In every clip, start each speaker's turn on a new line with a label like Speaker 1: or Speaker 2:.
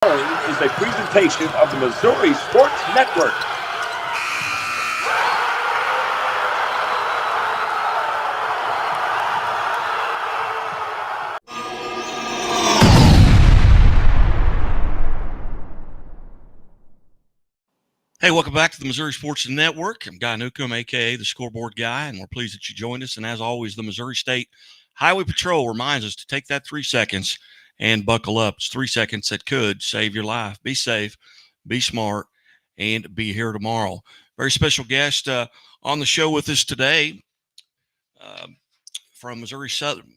Speaker 1: following is a presentation of the Missouri Sports Network.
Speaker 2: Hey, welcome back to the Missouri Sports Network. I'm Guy Newcomb, a.k.a. the Scoreboard Guy, and we're pleased that you joined us. And as always, the Missouri State Highway Patrol reminds us to take that 3 seconds and buckle up. It's 3 seconds that could save your life. Be safe, be smart, and be here tomorrow. Very special guest on the show with us today from Missouri Southern,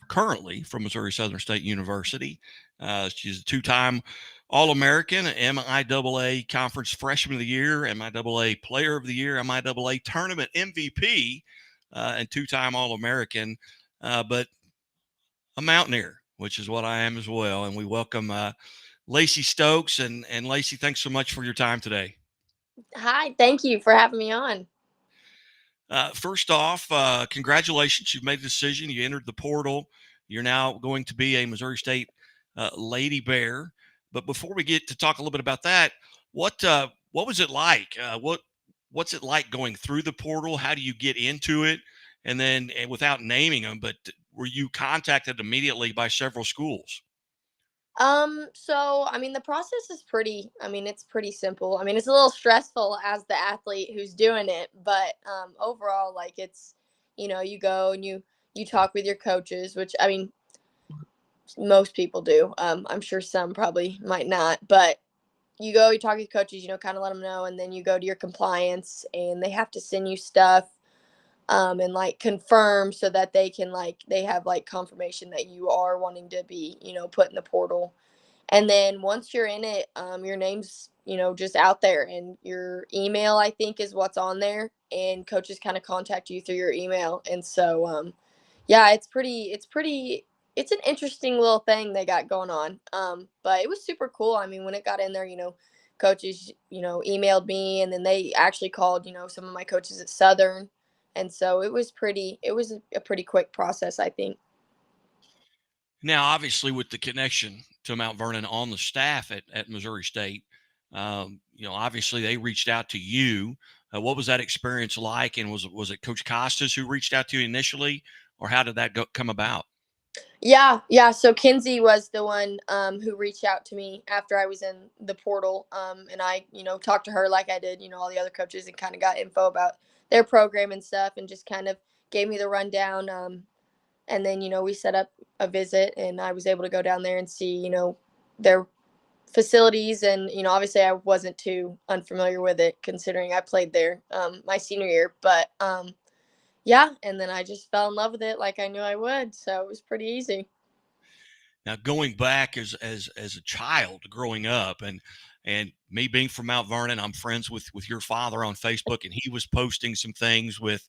Speaker 2: currently from Missouri Southern State University. She's a two-time All-American, MIAA Conference Freshman of the Year, MIAA Player of the Year, MIAA Tournament MVP, and two-time All-American, but a Mountaineer, which is what I am as well. And we welcome Lacy Stokes. And Lacy, thanks so much for your time today.
Speaker 3: Hi, thank you for having me on.
Speaker 2: First off, congratulations. You've made a decision. You entered the portal. You're now going to be a Missouri State Lady Bear. But before we get to talk a little bit about that, what was it like? What's it like going through the portal? How do you get into it? And then, without naming them, but were you contacted immediately by several schools?
Speaker 3: The process is it's pretty simple. It's a little stressful as the athlete who's doing it, but overall, you go and you talk with your coaches, which most people do. I'm sure some probably might not, but you go, you talk to coaches, kind of let them know, and then you go to your compliance, and they have to send you stuff, and confirm so that they have confirmation that you are wanting to be, put in the portal. And then once you're in it, your name's, just out there, and your email, I think, is what's on there, and coaches kind of contact you through your email. And so, yeah, it's an interesting little thing they got going on. But it was super cool. When it got in there, coaches, emailed me, and then they actually called, some of my coaches at Southern. And so it was a pretty quick process, I think.
Speaker 2: Now, obviously, with the connection to Mount Vernon on the staff at Missouri State, obviously they reached out to you. What was that experience like? And was it Coach Costas who reached out to you initially, or how did that come about?
Speaker 3: Yeah, yeah. So Kinsey was the one who reached out to me after I was in the portal, and I, talked to her like I did, all the other coaches, and kind of got info about their program and stuff, and just kind of gave me the rundown. And then, we set up a visit, and I was able to go down there and see, their facilities. And, obviously I wasn't too unfamiliar with it considering I played there my senior year. But yeah, and then I just fell in love with it like I knew I would. So it was pretty easy.
Speaker 2: Now, going back as a child growing up, and me being from Mount Vernon, I'm friends with your father on Facebook, and he was posting some things with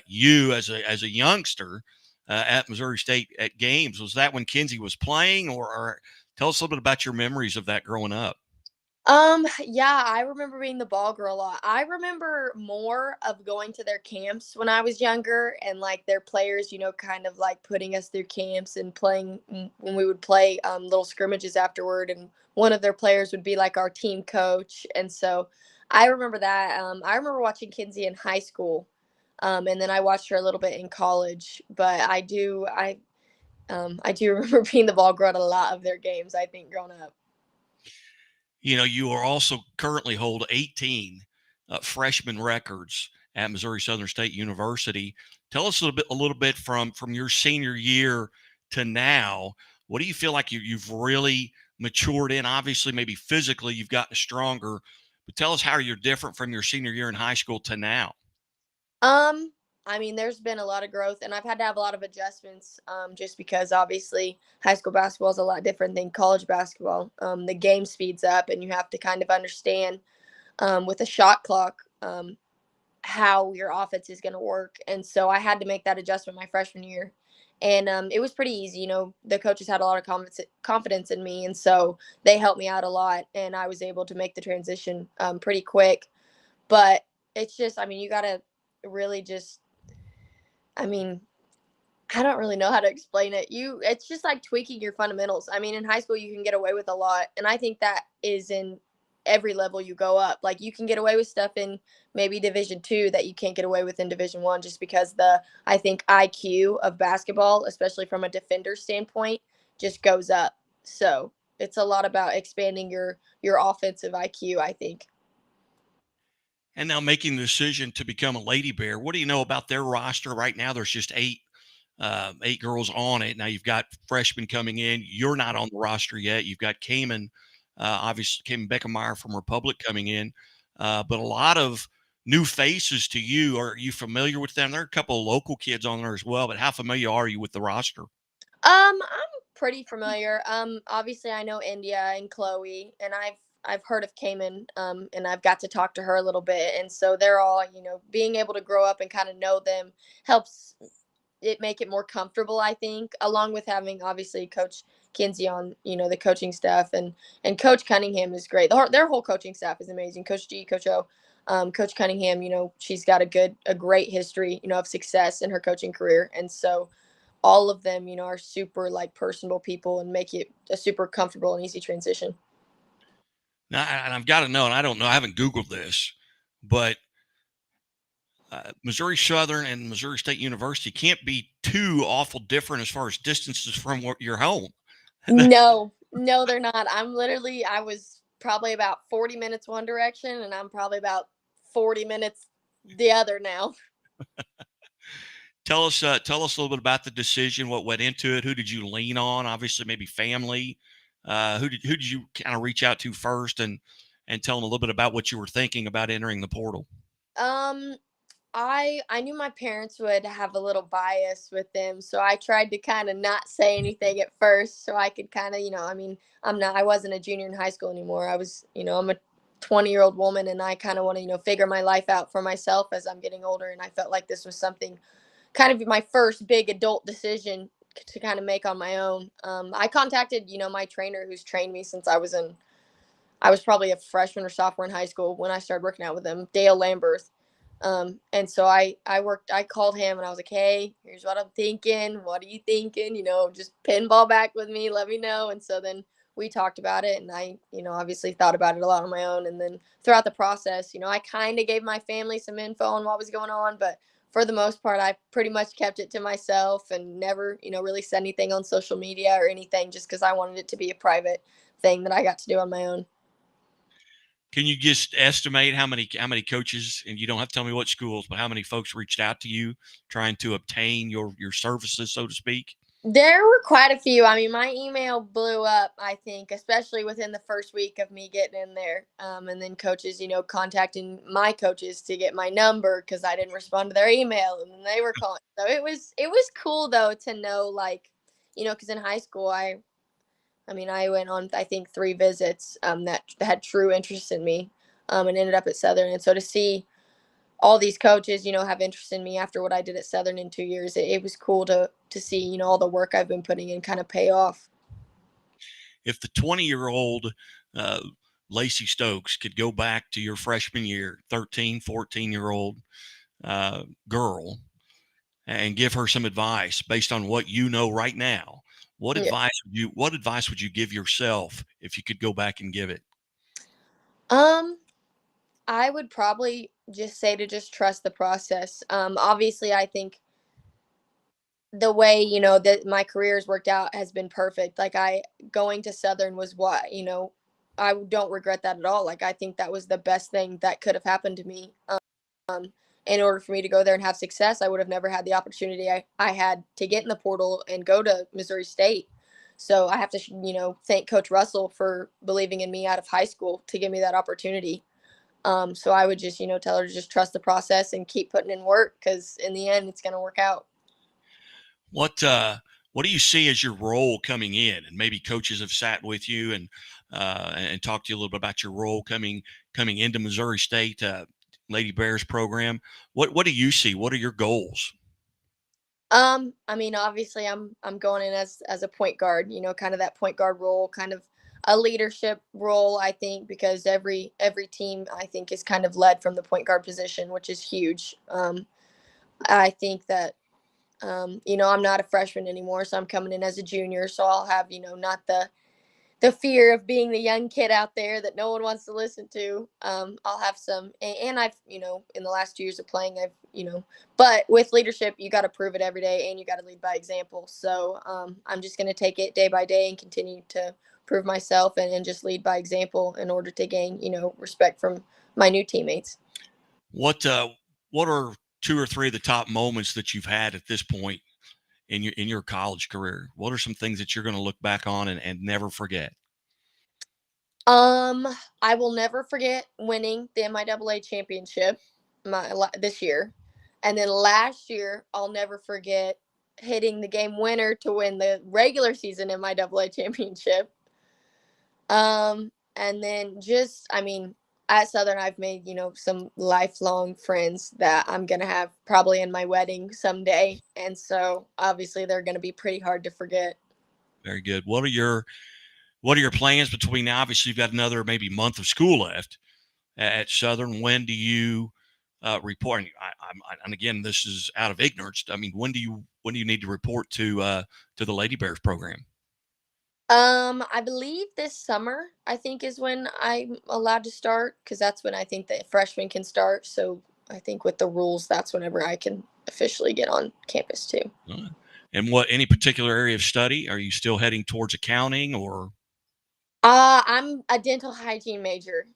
Speaker 2: you as a youngster at Missouri State at games. Was that when Kinsey was playing, or tell us a little bit about your memories of that growing up?
Speaker 3: Yeah, I remember being the ball girl a lot. I remember more of going to their camps when I was younger, and their players, kind of putting us through camps and playing when we would play little scrimmages afterward, and one of their players would be like our team coach. And so I remember that. I remember watching Kinsey in high school. And then I watched her a little bit in college, but I do remember being the ball girl at a lot of their games, I think, growing up.
Speaker 2: You are also currently hold 18 freshman records at Missouri Southern State University. Tell us a little bit from your senior year to now. What do you feel like you've really matured in? Obviously, maybe physically you've gotten stronger, but tell us how you're different from your senior year in high school to now.
Speaker 3: Um, there's been a lot of growth, and I've had to have a lot of adjustments, just because obviously high school basketball is a lot different than college basketball. The game speeds up, and you have to kind of understand, with a shot clock, how your offense is going to work. And so I had to make that adjustment my freshman year. And it was pretty easy. The coaches had a lot of confidence in me. And so they helped me out a lot. And I was able to make the transition pretty quick. But it's just, you got to really just, I mean, I don't really know how to explain it. It's just like tweaking your fundamentals. I mean, in high school you can get away with a lot, and I think that is in every level you go up. Like you can get away with stuff in maybe Division 2 that you can't get away with in Division 1, just because I think IQ of basketball, especially from a defender standpoint, just goes up. So it's a lot about expanding your offensive IQ, I think.
Speaker 2: And now making the decision to become a Lady Bear, what do you know about their roster right now? There's just eight girls on it. Now you've got freshmen coming in. You're not on the roster yet. You've got obviously Cayman Beckemeyer from Republic coming in, but a lot of new faces to you. Are you familiar with them? There are a couple of local kids on there as well, but how familiar are you with the roster?
Speaker 3: I'm pretty familiar. Obviously I know India and Chloe, and I've heard of Cayman, and I've got to talk to her a little bit, and so they're all, being able to grow up and kind of know them helps it make it more comfortable, I think, along with having obviously Coach Kinsey on, the coaching staff, and Coach Cunningham is great. Their whole coaching staff is amazing. Coach G, Coach O, Coach Cunningham, she's got a great history, of success in her coaching career, and so all of them, are super like personable people and make it a super comfortable and easy transition.
Speaker 2: Now, and I've got to know, and I don't know, I haven't Googled this, but Missouri Southern and Missouri State University can't be too awful different as far as distances from your home.
Speaker 3: No, they're not. I was probably about 40 minutes one direction, and I'm probably about 40 minutes the other now.
Speaker 2: Tell us a little bit about the decision. What went into it? Who did you lean on? Obviously, maybe family. Who did you kind of reach out to first, and tell them a little bit about what you were thinking about entering the portal?
Speaker 3: Um, I knew my parents would have a little bias with them, so I tried to kind of not say anything at first, so I could kind of, I mean, I wasn't a junior in high school anymore. I was, I'm a 20-year-old woman, and I kind of want to, figure my life out for myself as I'm getting older, and I felt like this was something kind of my first big adult decision to kind of make on my own. I contacted, my trainer who's trained me since I was probably a freshman or sophomore in high school when I started working out with him, Dale Lamberth. And so I called him and I was like, hey, here's what I'm thinking. What are you thinking? Just pinball back with me, let me know. And so then we talked about it, and I, obviously thought about it a lot on my own. And then throughout the process, I kind of gave my family some info on what was going on, but for the most part, I pretty much kept it to myself and never, really said anything on social media or anything, just because I wanted it to be a private thing that I got to do on my own.
Speaker 2: Can you just estimate how many coaches, and you don't have to tell me what schools, but how many folks reached out to you trying to obtain your services, so to speak?
Speaker 3: There were quite a few. I mean, my email blew up, I think, especially within the first week of me getting in there. And then coaches, contacting my coaches to get my number because I didn't respond to their email, and then they were calling. So it was cool though to know, like, because in high school I mean, I went on, I think, 3 visits that had true interest in me, and ended up at Southern. And so to see all these coaches, have interest in me after what I did at Southern in 2 years, it was cool to see, all the work I've been putting in kind of pay off.
Speaker 2: If the 20-year-old Lacy Stokes could go back to your freshman year, 13, 14-year-old girl, and give her some advice based on what you know right now, what
Speaker 3: Yeah.
Speaker 2: advice would you give yourself if you could go back and give it?
Speaker 3: I would probably just say to just trust the process. Obviously, I think the way, that my career has worked out has been perfect. Like, going to Southern was what, I don't regret that at all. Like, I think that was the best thing that could have happened to me. In order for me to go there and have success, I would have never had the opportunity I had to get in the portal and go to Missouri State. So I have to, thank Coach Russell for believing in me out of high school to give me that opportunity. So I would just, tell her to just trust the process and keep putting in work, because in the end, it's going to work out.
Speaker 2: What do you see as your role coming in? And maybe coaches have sat with you and talked to you a little bit about your role coming into Missouri State Lady Bears program. What do you see? What are your goals?
Speaker 3: I mean, obviously, I'm going in as a point guard. Kind of that point guard role, kind of a leadership role, I think, because every team, I think, is kind of led from the point guard position, which is huge. I think that You know, I'm not a freshman anymore, so I'm coming in as a junior. So I'll have, you know, not the fear of being the young kid out there that no one wants to listen to. I'll have some, and I've, you know, in the last 2 years of playing, I've, you know, but with leadership, you got to prove it every day and you got to lead by example. So I'm just going to take it day by day and continue to prove myself and just lead by example in order to gain, you know, respect from my new teammates.
Speaker 2: What are 2 or 3 of the top moments that you've had at this point in your college career? What are some things that you're going to look back on and never forget?
Speaker 3: I will never forget winning the MIAA championship this year. And then last year, I'll never forget hitting the game winner to win the regular season MIAA championship. And then just, I mean, at Southern, I've made, you know, some lifelong friends that I'm going to have probably in my wedding someday. And so obviously they're going to be pretty hard to forget.
Speaker 2: Very good. What are your plans between now? Obviously, you've got another maybe month of school left at Southern. When do you report? And again, this is out of ignorance. I mean, when do you need to report to the Lady Bears program?
Speaker 3: I believe this summer, I think, is when I'm allowed to start because that's when I think the freshmen can start. So I think with the rules, that's whenever I can officially get on campus too.
Speaker 2: And what any particular area of study? Are you still heading towards accounting or?
Speaker 3: I'm a dental hygiene major,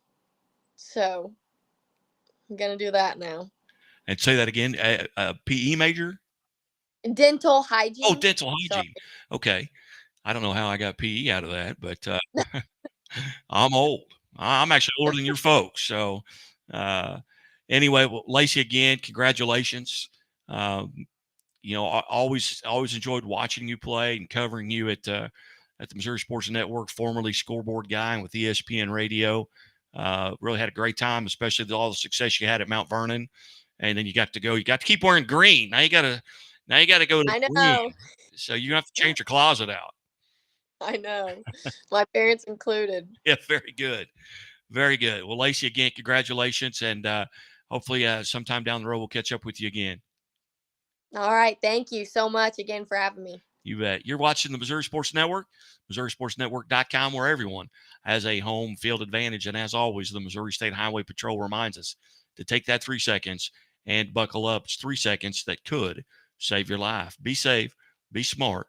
Speaker 3: so I'm gonna do that now.
Speaker 2: And say that again. A PE major?
Speaker 3: Dental
Speaker 2: Oh,
Speaker 3: hygiene.
Speaker 2: dental
Speaker 3: Sorry.
Speaker 2: hygiene. Okay. I don't know how I got PE out of that, but I'm old. I'm actually older than your folks. So, anyway, well, Lacy, again, congratulations. You know, I always enjoyed watching you play and covering you at the Missouri Sports Network, formerly Scoreboard Guy, and with ESPN Radio. Really had a great time, especially with all the success you had at Mount Vernon. And then you got to keep wearing green. Now you got to go to
Speaker 3: I
Speaker 2: green.
Speaker 3: know.
Speaker 2: So you have to change your closet out.
Speaker 3: I know. My parents included.
Speaker 2: Yeah, very good. Very good. Well, Lacy, again, congratulations. And hopefully sometime down the road, we'll catch up with you again.
Speaker 3: All right. Thank you so much again for having me.
Speaker 2: You bet. You're watching the Missouri Sports Network, MissouriSportsNetwork.com, where everyone has a home field advantage. And as always, the Missouri State Highway Patrol reminds us to take that 3 seconds and buckle up. It's 3 seconds that could save your life. Be safe, be smart,